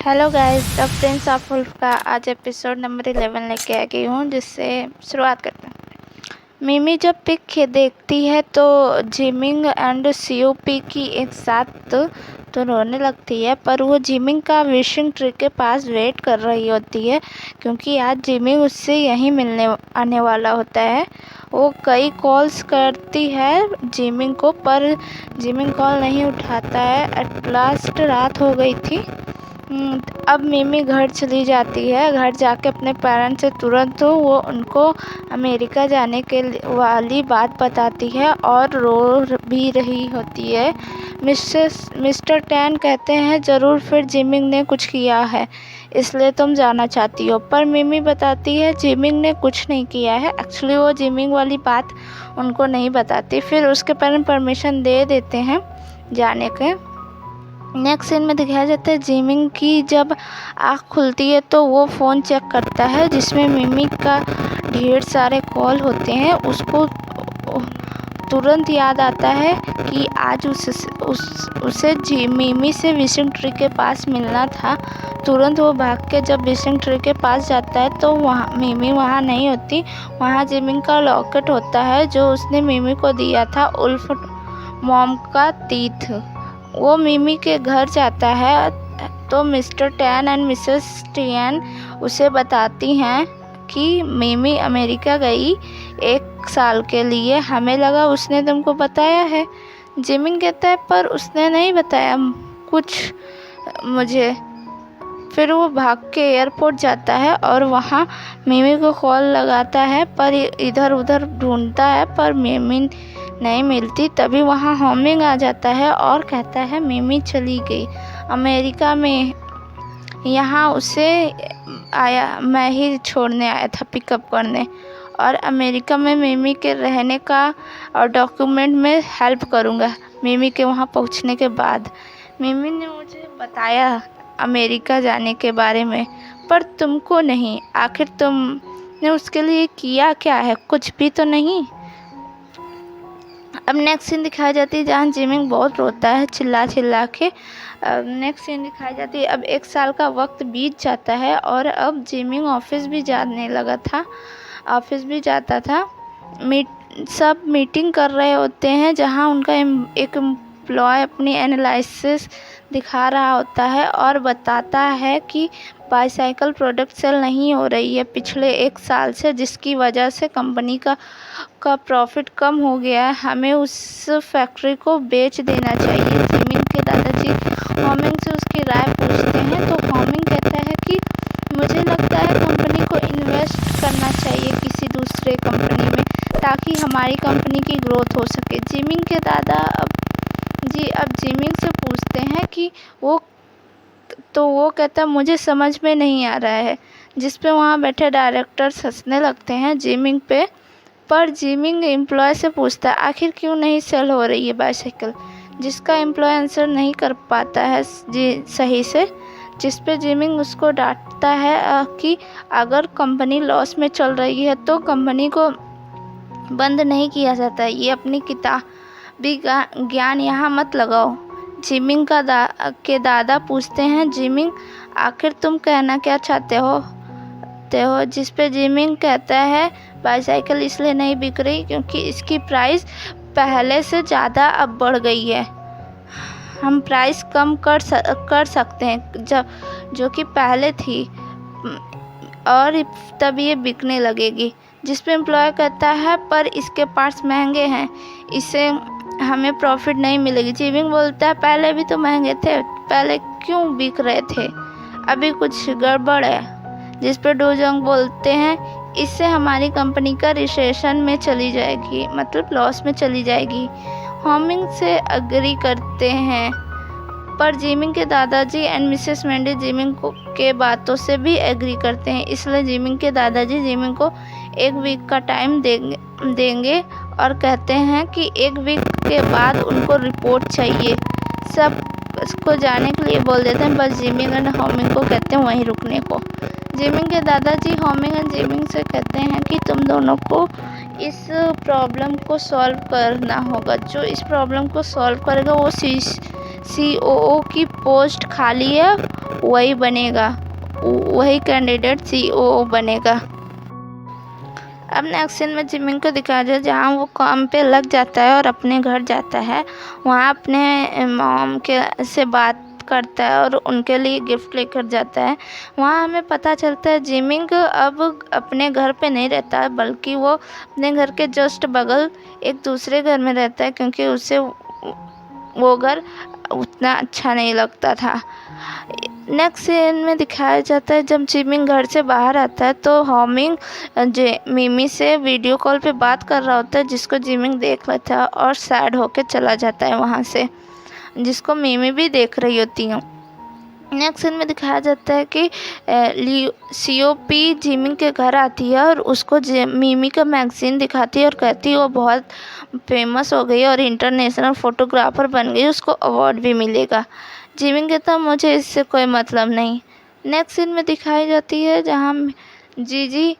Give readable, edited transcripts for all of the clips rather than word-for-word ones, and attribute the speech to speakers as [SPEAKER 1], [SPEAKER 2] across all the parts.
[SPEAKER 1] Hello guys, the prince of wolf का आज episode number 11 लेके आ गई हूँ, जिससे शुरुआत करते हैं। मिमी जब पिक देखती है तो जिमिंग एंड सीओपी की एक साथ तो रोने लगती है, पर वो जिमिंग का विशिंग ट्री के पास वेट कर रही होती है क्योंकि आज जिमिंग उससे यहीं मिलने आने वाला होता है। वो कई कॉल्स करती है जिमिंग को, पर जिमिंग कॉल नहीं उठाता है। एट लास्ट रात हो गई थी। अब मिमी घर चली जाती है। घर जाके अपने पेरेंट्स से तुरंत वो उनको अमेरिका जाने के वाली बात बताती है और रो भी रही होती है। मिस्टर टैन कहते हैं, ज़रूर फिर जिमिंग ने कुछ किया है इसलिए तुम जाना चाहती हो। पर मिमी बताती है जिमिंग ने कुछ नहीं किया है। एक्चुअली वो जिमिंग वाली बात उनको नहीं बताती। फिर उसके पेरेंट्स परमिशन दे देते हैं जाने के। नेक्स्ट सीन में दिखाया जाता है जिमिंग की जब आँख खुलती है तो वो फ़ोन चेक करता है जिसमें मिमी का ढेर सारे कॉल होते हैं। उसको तुरंत याद आता है कि आज उसे मिमी से विशिंग ट्री के पास मिलना था। तुरंत वो भाग के जब विशिंग ट्री के पास जाता है तो वहाँ मिमी वहाँ नहीं होती। वहाँ जिमिंग का लॉकेट होता है जो उसने मिमी को दिया था, उल्फ मॉम का तीथ। वो मिमी के घर जाता है तो mister tan and Mrs tan उसे बताती हैं कि मिमी अमेरिका गई 1 साल के लिए। हमें लगा उसने तुमको बताया है। जिमिंग कहता है, पर उसने नहीं बताया कुछ मुझे। फिर वो भाग के एयरपोर्ट जाता है और वहाँ मिमी को कॉल लगाता है, पर इधर उधर ढूंढता है पर मिमी नहीं मिलती। तभी वहाँ होमिंग आ जाता है और कहता है मिमी चली गई अमेरिका में। यहाँ उसे आया, मैं ही छोड़ने आया था, पिकअप करने, और अमेरिका में मिमी के रहने का और डॉक्यूमेंट में हेल्प करूँगा मिमी के वहाँ पहुँचने के बाद। मिमी ने मुझे बताया अमेरिका जाने के बारे में, पर तुमको नहीं। आखिर तुमने उसके लिए किया क्या है? कुछ भी तो नहीं। अब नेक्स्ट सीन दिखाई जाती है जहाँ जिमिंग बहुत रोता है चिल्ला चिल्ला के। नेक्स्ट सीन दिखाई जाती है अब 1 साल का वक्त बीत जाता है और अब जिमिंग ऑफिस भी जाता था। सब मीटिंग कर रहे होते हैं जहाँ उनका एक एम्प्लॉय अपनी एनालिसिस दिखा रहा होता है और बताता है कि बाईसाइकिल प्रोडक्ट सेल नहीं हो रही है पिछले 1 साल से, जिसकी वजह से कंपनी का प्रॉफिट कम हो गया है। हमें उस फैक्ट्री को बेच देना चाहिए। जिमिंग के दादाजी होमिंग से उसकी राय पूछते हैं तो होमिंग कहता है कि मुझे लगता है कंपनी को इन्वेस्ट करना चाहिए किसी दूसरे कंपनी में ताकि हमारी कंपनी की ग्रोथ हो सके। जिमिंग के दादा अब जिमिंग से पूछते हैं कि वो कहता है मुझे समझ में नहीं आ रहा है, जिस पे वहाँ बैठे डायरेक्टर्स हंसने लगते हैं जिमिंग पे। पर जिमिंग एम्प्लॉय से पूछता है आखिर क्यों नहीं सेल हो रही है बाईसाइकिल, जिसका एम्प्लॉय आंसर नहीं कर पाता है सही से, जिस पे जिमिंग उसको डांटता है कि अगर कंपनी लॉस में चल रही है तो कंपनी को बंद नहीं किया जाता। ये अपनी किताबी ज्ञान यहाँ मत लगाओ। जिमिंग के दादा पूछते हैं जिमिंग आखिर तुम कहना क्या चाहते हो? जिस पे जिमिंग कहता है बाईसाइकिल इसलिए नहीं बिक रही क्योंकि इसकी प्राइस पहले से ज़्यादा अब बढ़ गई है। हम प्राइस कम कर सकते हैं जो कि पहले थी, और तब ये बिकने लगेगी। जिस पे एम्प्लॉय कहता है पर इसके पार्ट्स महंगे हैं, इससे हमें प्रॉफिट नहीं मिलेगी। जिमिंग बोलता है पहले भी तो महंगे थे, पहले क्यों बिक रहे थे? अभी कुछ गड़बड़ है। जिस पर डोजोंग बोलते हैं इससे हमारी कंपनी का रिसेशन में चली जाएगी, मतलब लॉस में चली जाएगी। होमिंग से अग्री करते हैं, पर जिमिंग के दादाजी एंड मिसेस मेंडी जिमिंग के बातों से भी एग्री करते हैं। इसलिए जिमिंग के दादाजी जिमिंग को 1 वीक का टाइम देंगे और कहते हैं कि 1 वीक के बाद उनको रिपोर्ट चाहिए। सब को जाने के लिए बोल देते हैं, बस जिमिंग एंड होमिंग को कहते हैं वहीं रुकने को। जिमिंग के दादाजी होमिंग एंड जिमिंग से कहते हैं कि तुम दोनों को इस प्रॉब्लम को सॉल्व करना होगा। जो इस प्रॉब्लम को सॉल्व करेगा वो COO की पोस्ट खाली है, वही बनेगा, वही कैंडिडेट COO बनेगा। अब नेक्स्ट सीन में जिमिंग को दिखाया जाए जहाँ वो काम पे लग जाता है और अपने घर जाता है। वहाँ अपने मॉम के से बात करता है और उनके लिए गिफ्ट लेकर जाता है। वहाँ हमें पता चलता है जिमिंग अब अपने घर पे नहीं रहता है, बल्कि वो अपने घर के जस्ट बगल एक दूसरे घर में रहता है, क्योंकि उसे वो घर उतना अच्छा नहीं लगता था। नेक्स्ट सीन में दिखाया जाता है जब जिमिंग घर से बाहर आता है तो होमिंग मिमी से वीडियो कॉल पे बात कर रहा होता है, जिसको जिमिंग देख लेता है और सैड होके चला जाता है वहाँ से, जिसको मिमी भी देख रही होती है। नेक्स्ट सीन में दिखाया जाता है कि COP जिमिंग के घर आती है और उसको मिमी का मैगज़ीन दिखाती है और कहती है वो बहुत फेमस हो गई और इंटरनेशनल फ़ोटोग्राफ़र बन गई, उसको अवार्ड भी मिलेगा। जिमिंग कहता मुझे इससे कोई मतलब नहीं। नेक्स्ट सीन में दिखाई जाती है जहाँ जीजी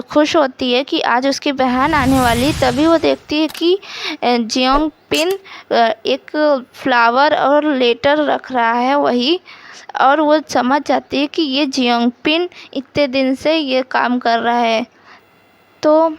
[SPEAKER 1] खुश होती है कि आज उसकी बहन आने वाली, तभी वो देखती है कि जियोंग पिन एक फ्लावर और लेटर रख रहा है वही, और वो समझ जाती है कि ये जियोंग पिन इतने दिन से ये काम कर रहा है। तो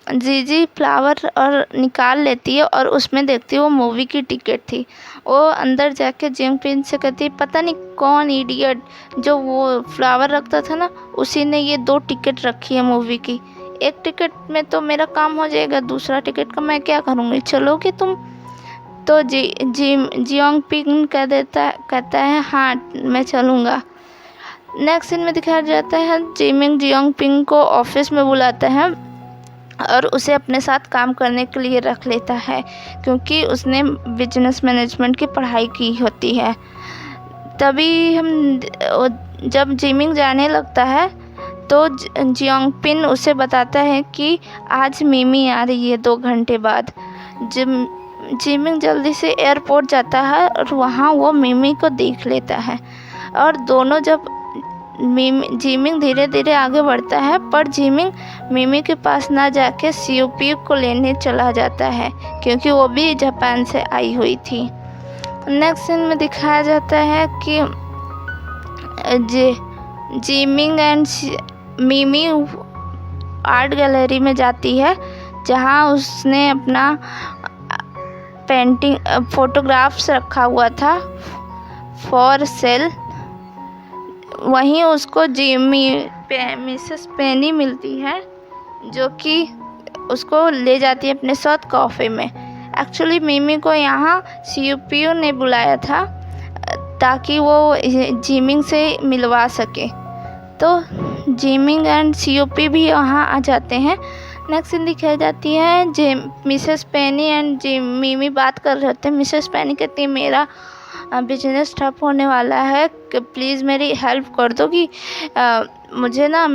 [SPEAKER 1] जीजी फ्लावर और निकाल लेती है और उसमें देखती है वो मूवी की टिकट थी। वो अंदर जाके जियोंग पिन से कहती है पता नहीं कौन इडियट जो वो फ्लावर रखता था ना, उसी ने ये 2 टिकट रखी है मूवी की। एक टिकट में तो मेरा काम हो जाएगा, दूसरा टिकट का मैं क्या करूँगी, चलोगे तुम? तो जियोंग पिन कहता है हाँ मैं चलूँगा। नेक्स्ट सीन में दिखाया जाता है जिमिंग जियोंग पिन को ऑफिस में बुलाता है और उसे अपने साथ काम करने के लिए रख लेता है, क्योंकि उसने बिजनेस मैनेजमेंट की पढ़ाई की होती है। तभी जब जिमिंग जाने लगता है तो जियोंग पिन उसे बताता है कि आज मिमी आ रही है 2 घंटे बाद। जिमिंग जल्दी से एयरपोर्ट जाता है और वहाँ वो मिमी को देख लेता है, और दोनों जब जिमिंग धीरे धीरे आगे बढ़ता है, पर जिमिंग मिमी के पास ना जाके COP को लेने चला जाता है, क्योंकि वो भी जापान से आई हुई थी। नेक्स्ट सीन में दिखाया जाता है कि जिमिंग एंड मिमी आर्ट गैलरी में जाती है, जहाँ उसने अपना पेंटिंग फोटोग्राफ्स रखा हुआ था फॉर सेल। वहीं उसको मिसेस पेनी मिलती है, जो कि उसको ले जाती है अपने साथ कॉफ़ी में। एक्चुअली मिमी को यहाँ COP ने बुलाया था ताकि वो जिमिंग से मिलवा सके, तो जिमिंग एंड COP भी वहाँ आ जाते हैं। नेक्स्ट सीन दिखाई जाती है मिसेस पेनी एंड मिमी बात कर रहे होते हैं। मिसेस पेनी कहती है मेरा बिजनेस ठप होने वाला है, कि प्लीज़ मेरी हेल्प कर दो कि मुझे ना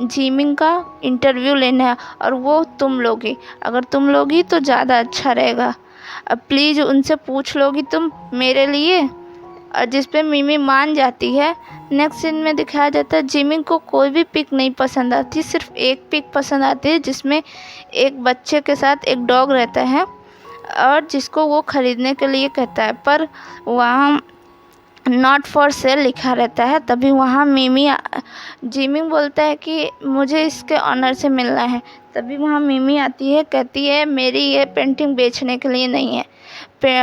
[SPEAKER 1] जिमिंग का इंटरव्यू लेना है और वो तुम लोगी, अगर तुम लोगी तो ज़्यादा अच्छा रहेगा, प्लीज़ उनसे पूछ लोगी तुम मेरे लिए, और जिस पे मिमी मान जाती है। नेक्स्ट सीन में दिखाया जाता है जिमिंग को कोई भी पिक नहीं पसंद आती, सिर्फ एक पिक पसंद आती है जिसमें एक बच्चे के साथ एक डॉग रहता है और जिसको वो ख़रीदने के लिए कहता है, पर वहाँ नॉट फॉर सेल लिखा रहता है। तभी वहाँ जिमिंग बोलता है कि मुझे इसके ऑनर से मिलना है। तभी वहाँ मिमी आती है, कहती है मेरी ये पेंटिंग बेचने के लिए नहीं है,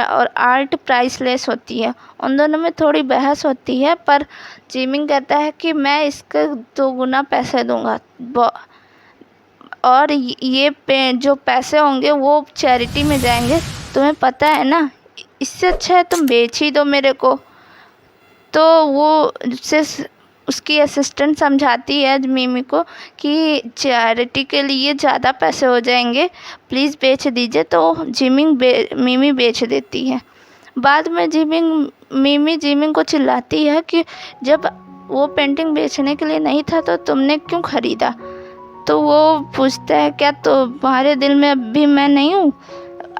[SPEAKER 1] और आर्ट प्राइसलेस होती है। उन दोनों में थोड़ी बहस होती है, पर जिमिंग कहता है कि मैं इसके 2 गुना पैसे दूंगा, और ये जो पैसे होंगे वो चैरिटी में जाएंगे, तुम्हें पता है ना, इससे अच्छा है तुम बेच ही दो मेरे को। तो वो उसकी असिस्टेंट समझाती है मिमी को कि चैरिटी के लिए ज़्यादा पैसे हो जाएंगे, प्लीज़ बेच दीजिए। तो मिमी बेच देती है। बाद में मिमी जिमिंग को चिल्लाती है कि जब वो पेंटिंग बेचने के लिए नहीं था तो तुमने क्यों ख़रीदा? तो वो पूछता है क्या तुम्हारे दिल में अब भी मैं नहीं हूँ?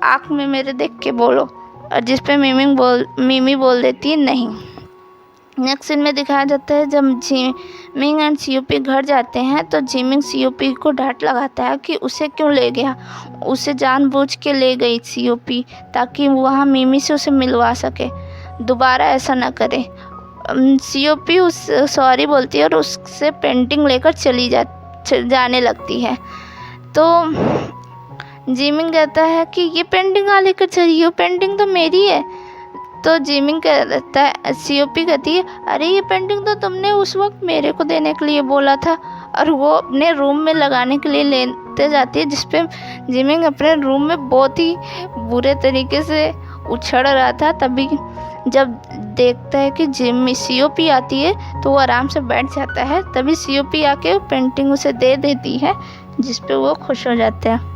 [SPEAKER 1] आँख में मेरे देख के बोलो। और जिस पे मिमी बोल देती है नहीं। नेक्स्ट सीन में दिखाया जाता है जब जिमिंग एंड सीयूपी घर जाते हैं तो जिमिंग सीयूपी को डांट लगाता है कि उसे क्यों ले गया, उसे जानबूझ के ले गई सीयूपी ताकि वहाँ मिमी से उसे मिलवा सके, दोबारा ऐसा ना करे। सीयूपी उस सॉरी बोलती है और उससे पेंटिंग लेकर जाने लगती है। तो जिमिंग कहता है कि ये पेंटिंग आ लेकर चली, वो पेंटिंग तो मेरी है। तो जिमिंग कहता है, सीयूपी कहती है अरे ये पेंटिंग तो तुमने उस वक्त मेरे को देने के लिए बोला था, और वो अपने रूम में लगाने के लिए लेते जाती है, जिसपे जिमिंग अपने रूम में बहुत ही बुरे तरीके से उछड़ रहा था। तभी जब देखता है कि सीयूपी आती है तो वो आराम से बैठ जाता है। तभी सीयूपी आके पेंटिंग उसे दे देती है, जिसपे वो खुश हो जाते हैं।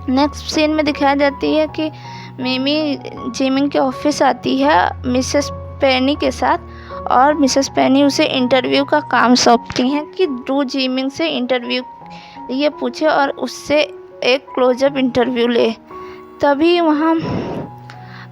[SPEAKER 1] नेक्स्ट सीन में दिखाई जाती है कि मिमी जिमिंग के ऑफिस आती है मिसेस पेनी के साथ, और मिसेस पेनी उसे इंटरव्यू का काम सौंपती हैं कि डू जिमिंग से इंटरव्यू लिए पूछे और उससे एक क्लोजअप इंटरव्यू ले। तभी वहाँ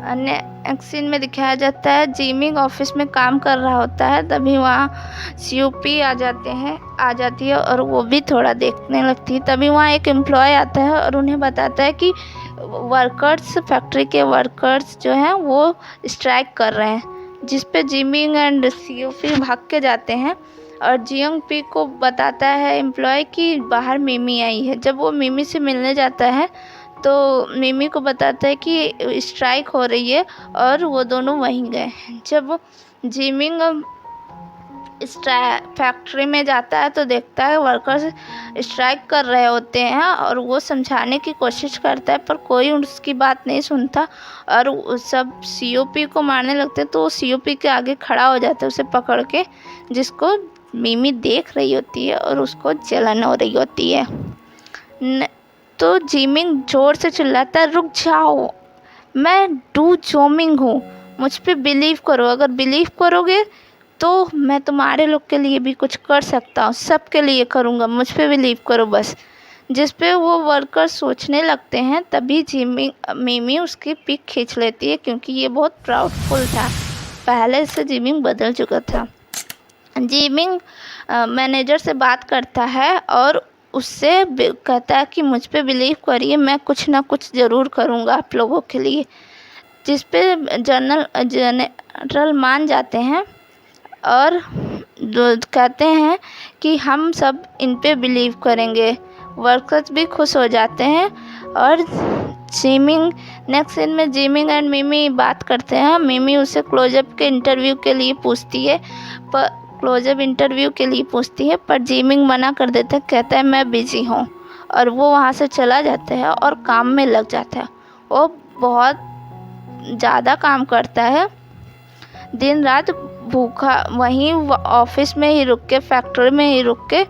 [SPEAKER 1] नेक्स्ट सीन में दिखाया जाता है जिमिंग ऑफिस में काम कर रहा होता है। तभी वहाँ सीयूपी आ जाती है और वो भी थोड़ा देखने लगती है। तभी वहाँ एक एम्प्लॉय आता है और उन्हें बताता है कि फैक्ट्री के वर्कर्स जो हैं वो स्ट्राइक कर रहे हैं, जिस पे जिमिंग एंड सीयूपी भाग के जाते हैं और जियोंग-पी को बताता है एम्प्लॉय कि बाहर मिमी आई है। जब वो मिमी से मिलने जाता है तो मिमी को बताता है कि स्ट्राइक हो रही है और वो दोनों वहीं गए। जब जिमिंग फैक्ट्री में जाता है तो देखता है वर्कर्स स्ट्राइक कर रहे होते हैं और वो समझाने की कोशिश करता है, पर कोई उसकी बात नहीं सुनता और सब सीयूपी को मारने लगते हैं। तो वो सीयूपी के आगे खड़ा हो जाता है उसे पकड़ के, जिसको मिमी देख रही होती है और उसको जलन हो रही होती है। तो जिमिंग जोर से चिल्लाता है, रुक जाओ, मैं डू जोमिंग हूँ, मुझ पे बिलीव करो, अगर बिलीव करोगे तो मैं तुम्हारे लोग के लिए भी कुछ कर सकता हूँ, सबके लिए करूँगा, मुझ पे बिलीव करो बस। जिस पे वो वर्कर सोचने लगते हैं। तभी मिमी उसकी पिक खींच लेती है, क्योंकि ये बहुत प्राउडफुल था, पहले से जिमिंग बदल चुका था। जिमिंग मैनेजर से बात करता है और उससे कहता है कि मुझ पे बिलीव करिए, मैं कुछ ना कुछ ज़रूर करूँगा आप लोगों के लिए। जिस पे जनरल मान जाते हैं और कहते हैं कि हम सब इन पे बिलीव करेंगे। वर्कर्स भी खुश हो जाते हैं और जिमिंग नेक्स्ट सीन में जिमिंग एंड मिमी बात करते हैं। मिमी उसे क्लोजअप के इंटरव्यू के लिए पूछती है, पर जिमिंग मना कर देता है, कहता है मैं बिज़ी हूँ, और वो वहाँ से चला जाता है और काम में लग जाता है। वो बहुत ज़्यादा काम करता है, दिन रात भूखा वहीं ऑफिस में ही रुक के, फैक्ट्री में ही रुक के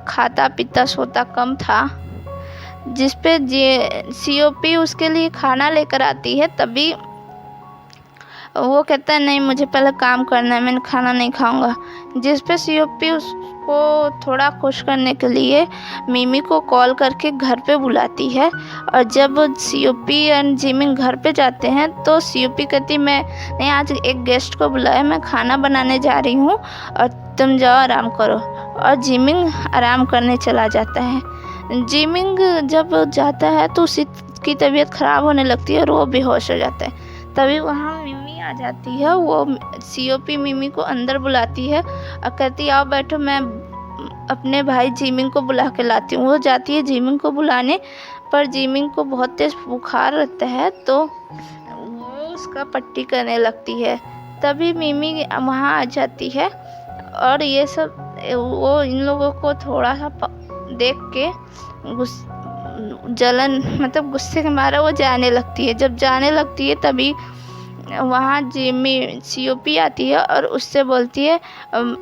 [SPEAKER 1] खाता पीता सोता कम था। जिस पे सीयूपी उसके लिए खाना लेकर आती है। तभी वो कहता है नहीं, मुझे पहले काम करना है, मैं खाना नहीं खाऊंगा। जिस पे सीयूपी उसको थोड़ा खुश करने के लिए मिमी को कॉल करके घर पे बुलाती है। और जब सीयूपी एंड जिमिंग घर पे जाते हैं तो सीयूपी कहती मैंने आज एक गेस्ट को बुलाया, मैं खाना बनाने जा रही हूँ और तुम जाओ आराम करो। और जिमिंग आराम करने चला जाता है। जिमिंग जब जाता है तो उसी की तबीयत ख़राब होने लगती है और वो बेहोश हो जाता है। तभी वहाँ मिमी आ जाती है। वो सीयूपी मिमी को अंदर बुलाती है और कहती आओ बैठो, मैं अपने भाई जिमिंग को बुला के लाती हूँ। वो जाती है जिमिंग को बुलाने, पर जिमिंग को बहुत तेज़ बुखार रहता है तो वो उसका पट्टी करने लगती है। तभी मिमी वहाँ आ जाती है और ये सब वो इन लोगों को थोड़ा सा देख के गुस्से के मारे वो जाने लगती है। जब जाने लगती है तभी वहाँ सीयूपी आती है और उससे बोलती है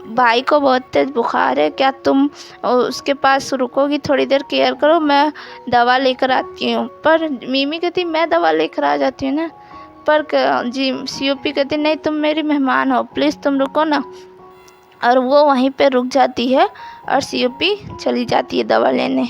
[SPEAKER 1] भाई को बहुत तेज़ बुखार है, क्या तुम उसके पास रुकोगी, थोड़ी देर केयर करो, मैं दवा लेकर आती हूँ। पर मिमी कहती मैं दवा लेकर आ जाती हूँ ना। पर सीयूपी कहती नहीं, तुम मेरी मेहमान हो, प्लीज़ तुम रुको ना। और वो वहीं पे रुक जाती है और सीयूपी चली जाती है दवा लेने।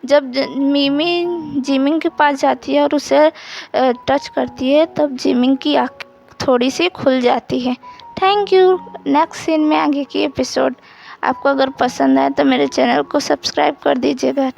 [SPEAKER 1] जब मिमी जिमिंग के पास जाती है और उसे टच करती है तब जिमिंग की आँख थोड़ी सी खुल जाती है। Thank you. नेक्स्ट सीन में आगे की एपिसोड आपको अगर पसंद आए तो मेरे चैनल को सब्सक्राइब कर दीजिएगा।